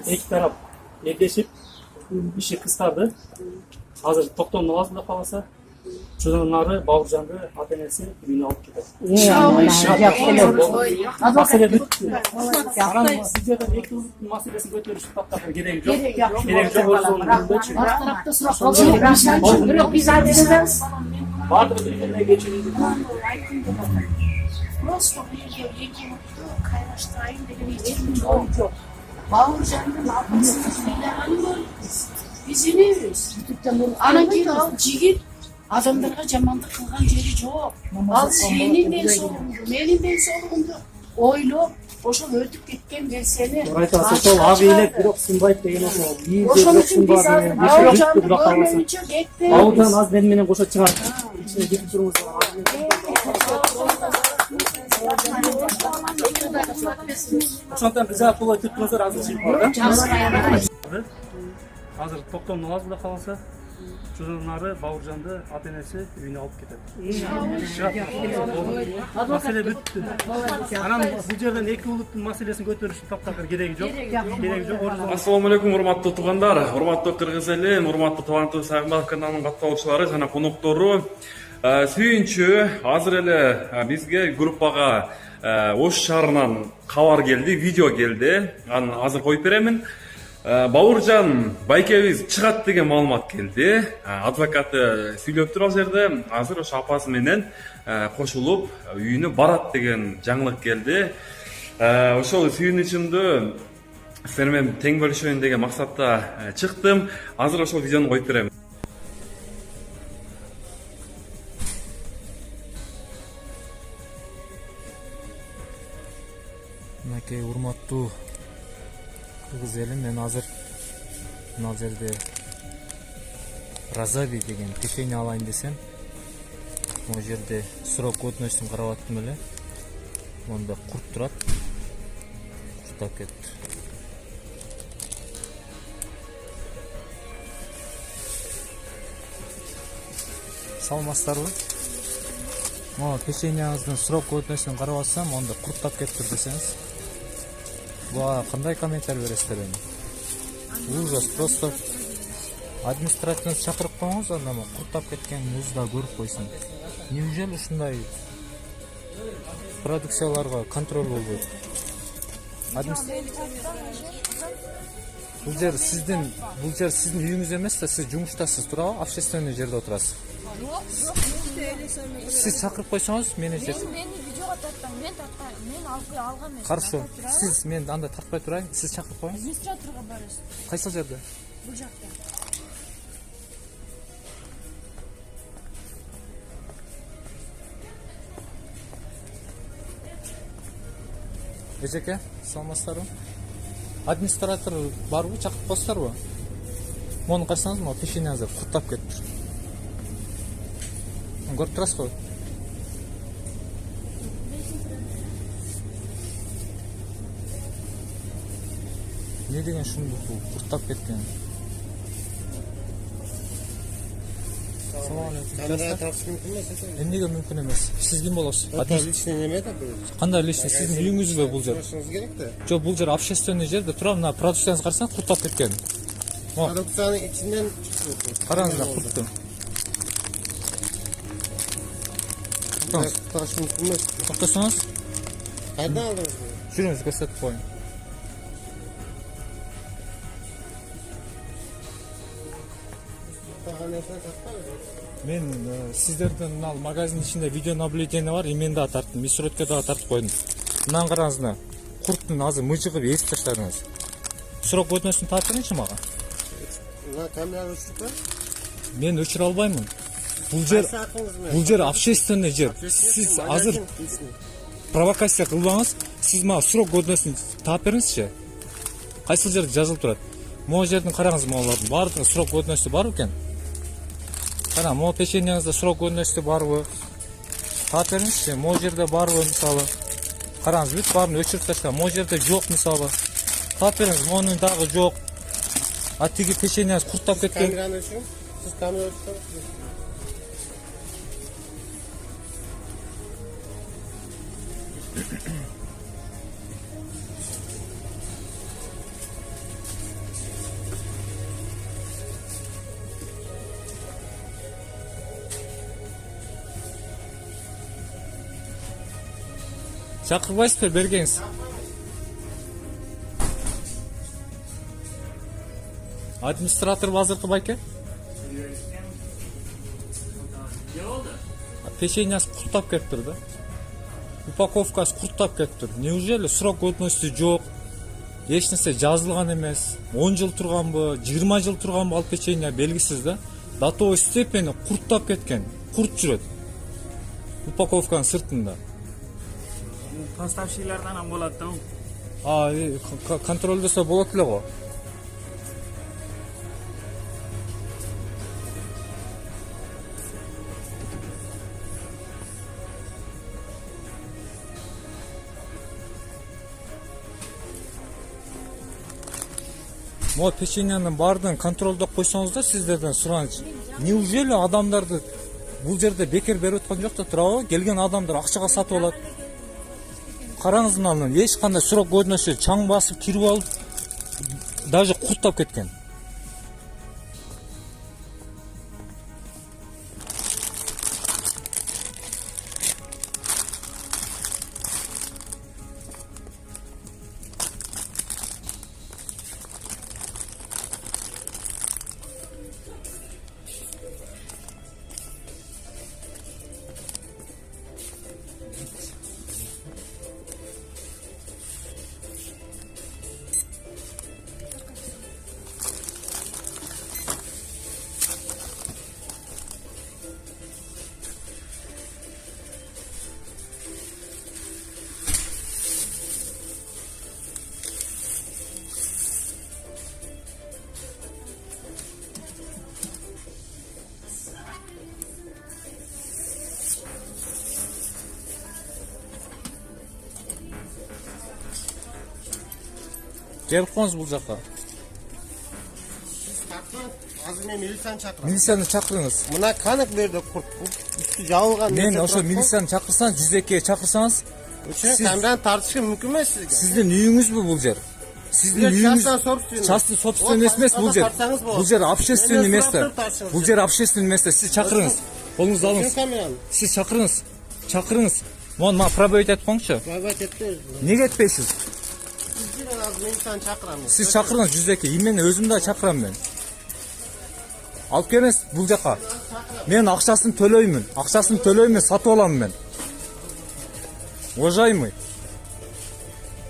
эки тарап элдешип иши кыскарды. Азыр токтомдун абагында калса жудан нары Бауыржанды ата энеси үйүнө алып кетет. Маселе бүттү. Анан бул жерден эки улуттун маселесин көтөрүш таптакыр кереги жок. Кереги жок ошондойчу. Тарапта сурап калсак, бирок биз айтабыз. Баардыгы бири-бирине кечирүүнү. Просто bir yıl kaynaştırayım dedim hiç yok. Bauurcan'ın apasını söyleyen biz yeniyoruz. Ana ki al jigit adamlarga jamanlık kılgan jeri yok. Al senin ben sorumlu, benim ben sorumlu. Oylop, oşul ötüp ketken ben seni. Айтасы сол ак элек бирок сынбайт деген ошол. Ошон үчүн биз азыр Бауыржанды көрмөйүнчө кетти. Бауыржан аз мени менен кошо чыгат. İçine girip durumuz var. Ошондон биз жаап болот деп турсаңар азыр чыгып бар да. Азыр токтомдун абагында калса жудан нары Бауыржанды ата энеси үйүнө алып кетет. Маселе бүттү. Анан бул жерден эки улуттун маселесин көтөрүштүн таптакыр кереги жок. Кереги жок. Ассаламу алейкум, урматтуу туугандар, урматтуу кыргыз эли, урматтуу Талантуу Сагынбаев каналынын катталуучулары жана коноктору. Сүйүнчү азыр эле бизге группага Ош шаарынан кабар келди, видео келди. Аны азыр коюп беремин. Бауыржан байкебиз чыгат деген маалымат келди. Адвокаты сүйлөптүр ал жерде. Азыр ошо апасы менен кошулуп үйүнө барат деген жаңылык келди. Ошол сүйүнүчүмдү силер менен тең бөлүшөйүн деген максатта чыктым. Азыр ошол видеону коюп берем. Мынакей урматтуу кыргыз эли, мен азыр мына жерде Разави деген печенье алайын десем, могу жерде срок өтүнүштүн карап аттым эле. Монда курт турат. Курттап кетти. Саламатсыздарбы? Могу печеньяңыздын срок өтүнүштүн карап атсам, монда курттап кетиптир десеңиз. Буга кандай комментарий бересиздер эми? Ужас, просто административный чакырып коюңуз, анда курттап кеткен музду да көрүп койсун. Неужели ушундай продукцияларга контроль болбойт? Бул жер сиздин үйүңүз эмес да, сиз жумуштасыз, туурабы? Общественный жерде отурасыз. Siz çakırıp koysanız menajer. Meni videoga tartpang, men tartpayım. Men algam emas. Хорошо. Siz men anda tartpay turayın. Siz çakırıp koyun. Администраторга барасыз. Кайсыл жерде? Бул жакта. Эжеке, саламатсыздарбы? Администратор барбы, чакырып коесуздарбы? Мону карасаңыз, могу печеньяңызды курттап кетиптир. Көрүп турасыз го? Не деген шундук бул курттап кеткен? Салам алейкум. Камерага тартыш мүмкүн эмес. Эмнеге мүмкүн эмес? Сиз ким болосуз? Личный неме да бул? Кандай личный? Сиздин үйүңүзбү бул жер? Барышыңыз керек да. Жок, бул жер общественный жерде тура, мына продукцияңызды карасаңыз курттап кеткен. Продукциянын ичинен чыгып. Караңыздар, куртту. Тартыш мүмкүн эмес. Токтосоңуз, Кайдан алдыңыз? жүрүңүз көрсөтүп коюн. Мен сиздердин мына магазин ичинде видео наблюдение бар, мен дагы тарттым, мисротке дагы тартып койдум. Мынаны караңыз, мына курттун азыр мыжыгып эзип таштадыңыз. Срок өтүнүштүн таап бериңичи мага. Мына камераны өчүрүп. Мен өчүрө албаймын. Бул жер общественный жер. Сиз азыр провокация кылбаңыз. Сиз мага срок өтүнүштүн таап бериңизчи. Кайсыл жерде жазылып турат? Могу жердин караңыз, могулардын баардыгы срок өтүнүштү барбы экен? Кана, могу печеньяңызда срок өтүнүштү барбы? Таап бериңизчи. Могу жерде барбы мисалы? Караңыз, бүт баарын өчүрүп таштаган. Могу жерде жок мисалы. Таап бериңиз, монун дагы жок. А тиги печеньяңыз курттап кеткен. Камераны өчүрүп. Сиз камера өчүрүп. Чакырбайсызбы, бергеңиз. Администратор азыркы байке? Печеньясы курттап кетиптир да. Упаковкасы курттап кетиптир. Неужели срок годности жок? Эч нерсе жазылган эмес. 10 жыл турганбы, 20 жыл турганбы ал печенье белгисиз да. До той степени курттап кеткен. Курт жүрөт. Упаковканын сыртында. Поставщийлерден болот да. Контролдосо болот эле го. Мо печеньянын баардыгын контролдоп койсоңуз да сиздерден сураныч. Неужели адамдарды бул жерде бекер берип аткан жок да турабы? Келген адамдар акчага сатып алат. Караңыз мына эч кандай срок годности чаң басып кирип алып даже курттап кеткен. Келип коңуз бул жака. Азыр мен милицияны чакырам. Милицияны чакырыңыз. Мына канык берди курт. Үстү жабылган. Мен ошо милицияны чакырсаңыз, 102-ге чакырсаңыз, Үчүн камераны тартышым мүмкүн эмес сизге. сиздин үйүңүзбү бул жер? Сиздин үйүңүз частный собственность эмес бул жер. Бул жер общественный место. Бул жер общественный место. Сиз чакырыңыз. Колуңузду алыңыз. Камераны. Сиз чакырыңыз. Чакырыңыз. Мага пробовать этип коңчу. Бабат этти. Неге этпейсиз? Мен азыр милицияны чакырам. Сиз чакырыңыз 102. Имени өзүм да чакырам мен. Алып келиңиз бул жака. Мен акчасын төлөймүн. Акчасын төлөймүн, сатып алам мен. Уважаемый.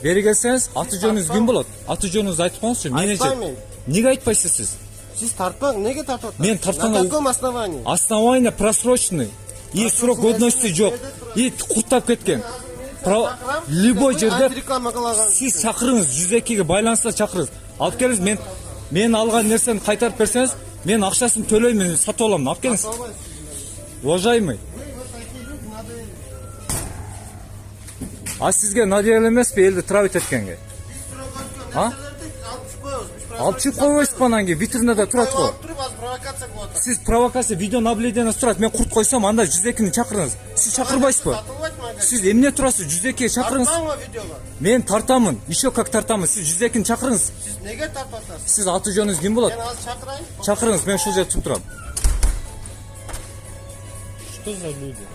Бери келсеңиз, аты жөнүңүз ким болот? Аты жөнүңүздү айтып коңузчу. Айтпайм. Неге айтпайсыз сиз? Сиз тартпаң, неге тартып атасыз? Мен тартканга- На каком основании? Основание просроченный. И срок годности жок. И курттап кеткен. Любой жерде реклама кылаган. сиз чакырыңыз, 102-ге байланыста чакырыңыз. Алып келиңиз, мен алган нерсени кайтарып берсеңиз, мен акчасын төлөймүн, сатып алам. Алып келиңиз. Уважаемый. А сизге надел эмеспи элди травить эткенге? Алып чыгып койбойсузбу анан кийин витринада турат го. Провокация кылып атат. Сиз провокация видео наблюдение турат. Мен курт койсом, анда 102-ни чакырыңыз. Сиз чакырбайсызбы? Сиз эмне турасыз? 102-ге чакырыңыз. Тартпаңбы видеого? Мен тартамын. Еще как тартамын. Сиз 102-ни чакырыңыз. Сиз неге тартып атасыз? Сиз аты жөнүңүз ким болот? Мен азыр чакырайын. Чакырыңыз, мен ушул жерде туруп турам. Что за люди?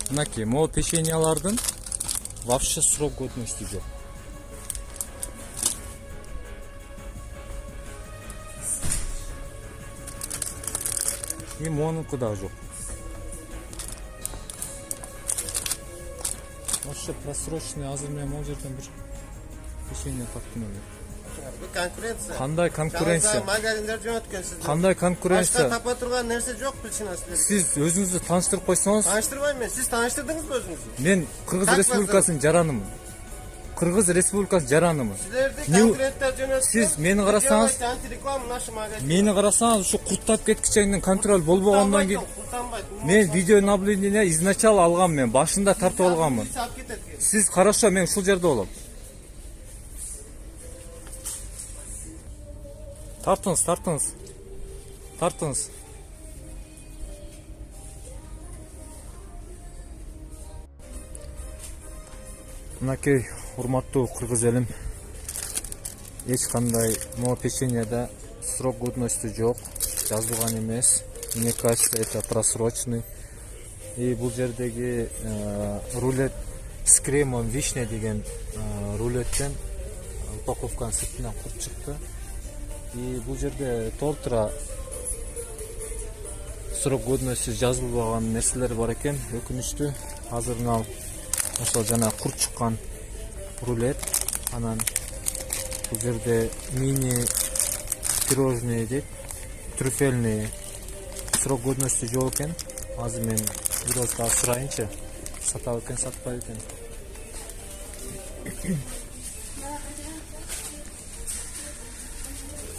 Мынакей, могу печеньялардын вообще срок годности жок. И монуку да жок. Вообще просроченный азыр мен могу жерден бир печенье таптым эле. Bu konkurensiya. Кандай конкуренция? Magazinler жөнөткөн сиздер. Кандай Башка конкуренция? тапа турган нерсе жок причина сиздерге. Сиз өзүңүздү тааныштырып койсоңуз, Таныштырбайм мен. Сиз таныштырдыңызбы өзүңүздү? мен Кыргыз Республикасынын жаранымын. Кыргыз Республикасынын жаранымын. Силерди Не- конкуренттер жөнөткөн. Сиз мени карасаңыз, антиреклама наш магазин. мени карасаңыз, ушу курттап кеткичеңдин контроль болбогондон кийин мен видео наблюдение изначально алгам, мен башында тартып алганмын. Сиз хорошо, мен ушул жерде болом. Тартыңыз, тартыңыз. Тартыңыз. Мынакей урматтуу кыргыз элим, эч кандай могу печеньеда срок годности жок, жазылган эмес. Мне кажется, это просроченный. И бул жердеги рулет с кремом вишня деген рулеттен упаковканын сыртынан курт чыкты. И бул жерде толтура срок годности жазылбаган нерселер бар экен. Өкүнүчтүү. Азыр мына ошол жана курт чыккан рулет, анан бул жерде мини пирожные дейт, трюфельные, срок годности жок экен. Азыр мен бирөөз дагы сурайынчы, сатабы экен, сатпайбы экен.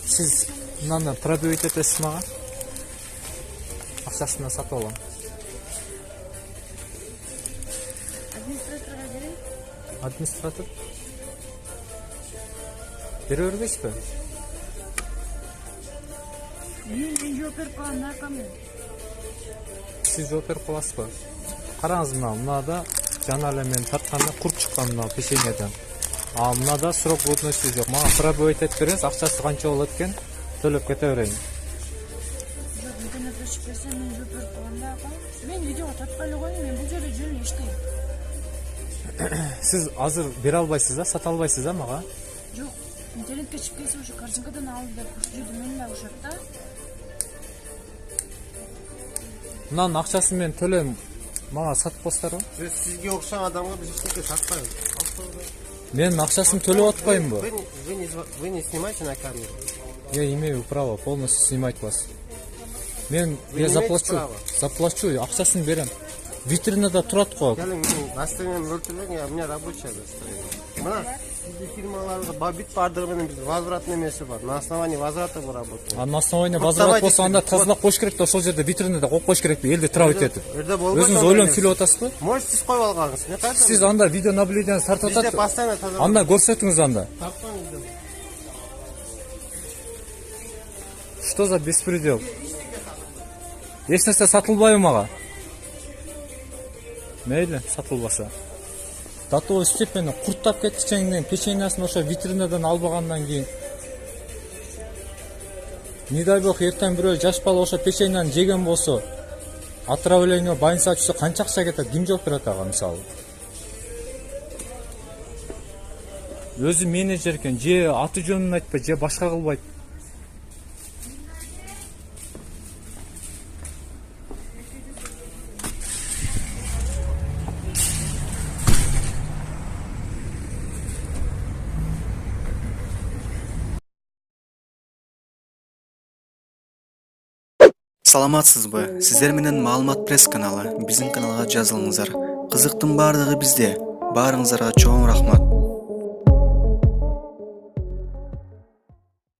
Сиз мынаны пробивать этесиз мага? Акчасына сатып алам. Администраторға берейін. Администратор бере бербейсизби? Мен жооп берип калам, наркоман. Сиз жооп берип каласызбы? Караңыз, мынада жана эле мен тартканда курт чыккан мына печеньеден. А мынада срок годности жок. Мага пробивать этип бериңиз, акчасы канча болот экен, төлөп кете берейин. Жоқ, интернетте чыгып берсем, мен жооп берип калам да. Мен видеого тартпай эле койдум, мен бул жерде жөн эле иштейм. Сиз азыр бере албайсыз да, сата албайсыз да мага? Жоқ, интернетке чыгып келсе ошо картинкадан алып деп жүрдүм, мен да ошот да. Мынанын акчасын мен төлөйм, мага сатып коесуздарбы? Biz sizge okşan adamga biz hiç şey satmayız. Менин акчасын төлөп атпайбынбы? Вы не снимайте на камеру. Я имею право полностью снимать вас. Я имеете заплачу. право? Заплачу, акчасын берем. Витринада турат го. Gelin настроение өлтүрбөң, у меня рабочее настроение. Мына сизде фирмаларга бит бардыгы менен биз возвратный эмеси бар. На основании возврата мы работаем. А на основании возврат болсо анда тазалап коюш керек да, ошол жерде витринада коюп коюш керекпи, элди трабить этип. Өзүңүз ойлонуп сүйлөп атасызбы? Можете сиз коюп алганыңыз. Мен кайда? Сиз анда видео наблюдение тартып Бизде атат. постоянно таза. Анда көрсөтүңүз анда. Таппаңыз. Что за беспредел? Эч нерсе сатылбайбы мага? Мейли, сатылбаса. До той степени курттап кетишеңден печеньясын ошо витринадан албагандан кийин. Не дай бог эртең бирөө жаш бала ошо печеньяны жеген болсо, отравление, больница ачса канча акча кетет, ким жооп берет ага мисалы? Өзү менеджер экен, же аты жөнүн айтпайт, же башка кылбайт. Саламатсызбы? Сиздер менен Маалымат пресс каналы. Биздин каналга жазылыңыздар. Кызыктын баардыгы бизде. Баарыңыздарга чоң рахмат.